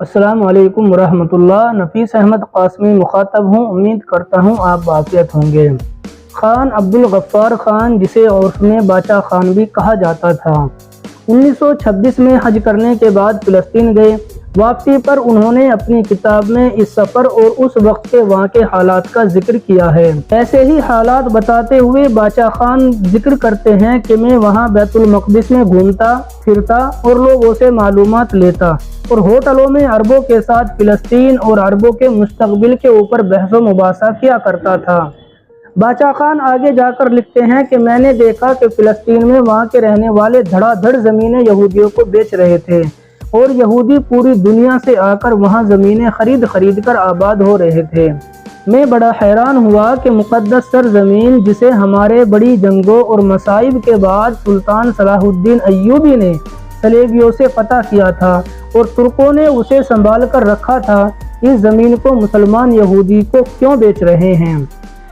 السلام علیکم ورحمۃ اللہ۔ نفیس احمد قاسمی مخاطب ہوں، امید کرتا ہوں آپ بافیت ہوں گے۔ خان عبدالغفار خان، جسے عرف میں باچا خان بھی کہا جاتا تھا، 1926 میں حج کرنے کے بعد فلسطین گئے۔ واپسی پر انہوں نے اپنی کتاب میں اس سفر اور اس وقت کے وہاں کے حالات کا ذکر کیا ہے۔ ایسے ہی حالات بتاتے ہوئے باچا خان ذکر کرتے ہیں کہ میں وہاں بیت المقدس میں گھومتا پھرتا اور لوگوں سے معلومات لیتا اور ہوٹلوں میں عربوں کے ساتھ فلسطین اور عربوں کے مستقبل کے اوپر بحث و مباحثہ کیا کرتا تھا۔ باچا خان آگے جا کر لکھتے ہیں کہ میں نے دیکھا کہ فلسطین میں وہاں کے رہنے والے دھڑا دھڑ زمینیں یہودیوں کو بیچ رہے تھے اور یہودی پوری دنیا سے آ کر وہاں زمینیں خرید کر آباد ہو رہے تھے۔ میں بڑا حیران ہوا کہ مقدس سرزمین، جسے ہمارے بڑی جنگوں اور مصائب کے بعد سلطان صلاح الدین ایوبی نے صلیبیوں سے فتح کیا تھا اور ترکوں نے اسے سنبھال کر رکھا تھا، اس زمین کو مسلمان یہودی کو کیوں بیچ رہے ہیں؟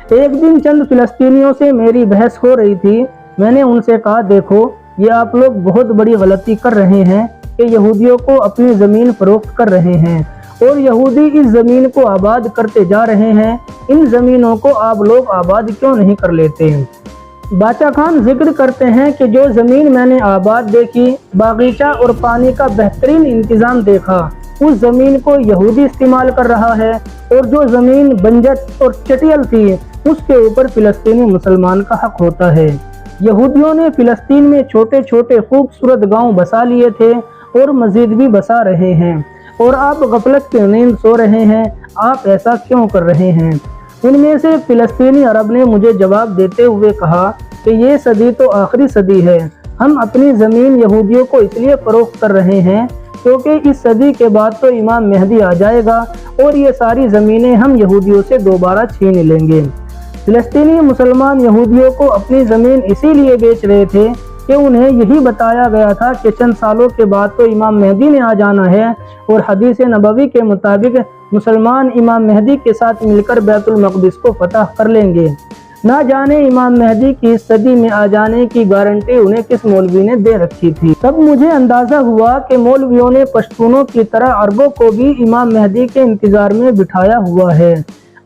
ایک دن چند فلسطینیوں سے میری بحث ہو رہی تھی۔ میں نے ان سے کہا، دیکھو، یہ آپ لوگ بہت بڑی غلطی کر رہے ہیں کہ یہودیوں کو اپنی زمین فروخت کر رہے ہیں اور یہودی اس زمین کو آباد کرتے جا رہے ہیں۔ ان زمینوں کو آپ لوگ آباد کیوں نہیں کر لیتے؟ باچا خان ذکر کرتے ہیں کہ جو زمین میں نے آباد دیکھی، باغیچہ اور پانی کا بہترین انتظام دیکھا، اس زمین کو یہودی استعمال کر رہا ہے، اور جو زمین بنجر اور چٹیل تھی، اس کے اوپر فلسطینی مسلمان کا حق ہوتا ہے۔ یہودیوں نے فلسطین میں چھوٹے چھوٹے خوبصورت گاؤں بسا لیے تھے اور مزید بھی بسا رہے ہیں، اور آپ غفلت کی نیند سو رہے ہیں۔ آپ ایسا کیوں کر رہے ہیں؟ ان میں سے فلسطینی عرب نے مجھے جواب دیتے ہوئے کہا کہ یہ صدی تو آخری صدی ہے، ہم اپنی زمین یہودیوں کو اس لیے فروخت کر رہے ہیں کیونکہ اس صدی کے بعد تو امام مہدی آ جائے گا اور یہ ساری زمینیں ہم یہودیوں سے دوبارہ چھین لیں گے۔ فلسطینی مسلمان یہودیوں کو اپنی زمین اسی لیے بیچ رہے تھے کہ انہیں یہی بتایا گیا تھا کہ چند سالوں کے بعد تو امام مہدی نے آ جانا ہے، اور حدیث نبوی کے مطابق مسلمان امام مہدی کے ساتھ مل کر بیت المقدس کو فتح کر لیں گے۔ نہ جانے امام مہدی کی اس صدی میں آ جانے کی گارنٹی انہیں کس مولوی نے دے رکھی تھی۔ تب مجھے اندازہ ہوا کہ مولویوں نے پشتونوں کی طرح عربوں کو بھی امام مہدی کے انتظار میں بٹھایا ہوا ہے۔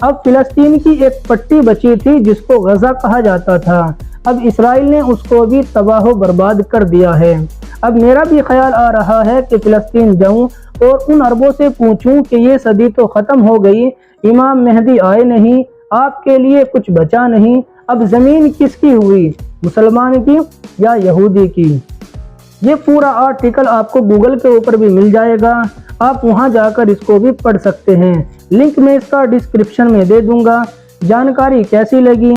اب فلسطین کی ایک پٹی بچی تھی جس کو غزہ کہا جاتا تھا، اب اسرائیل نے اس کو بھی تباہ و برباد کر دیا ہے۔ اب میرا بھی خیال آ رہا ہے کہ فلسطین جاؤں اور ان عربوں سے پوچھوں کہ یہ صدی تو ختم ہو گئی، امام مہدی آئے نہیں، آپ کے لیے کچھ بچا نہیں، اب زمین کس کی ہوئی، مسلمان کی یا یہودی کی؟ یہ پورا آرٹیکل آپ کو گوگل کے اوپر بھی مل جائے گا، آپ وہاں جا کر اس کو بھی پڑھ سکتے ہیں۔ لنک میں اس کا ڈسکرپشن میں دے دوں گا۔ جانکاری کیسی لگی؟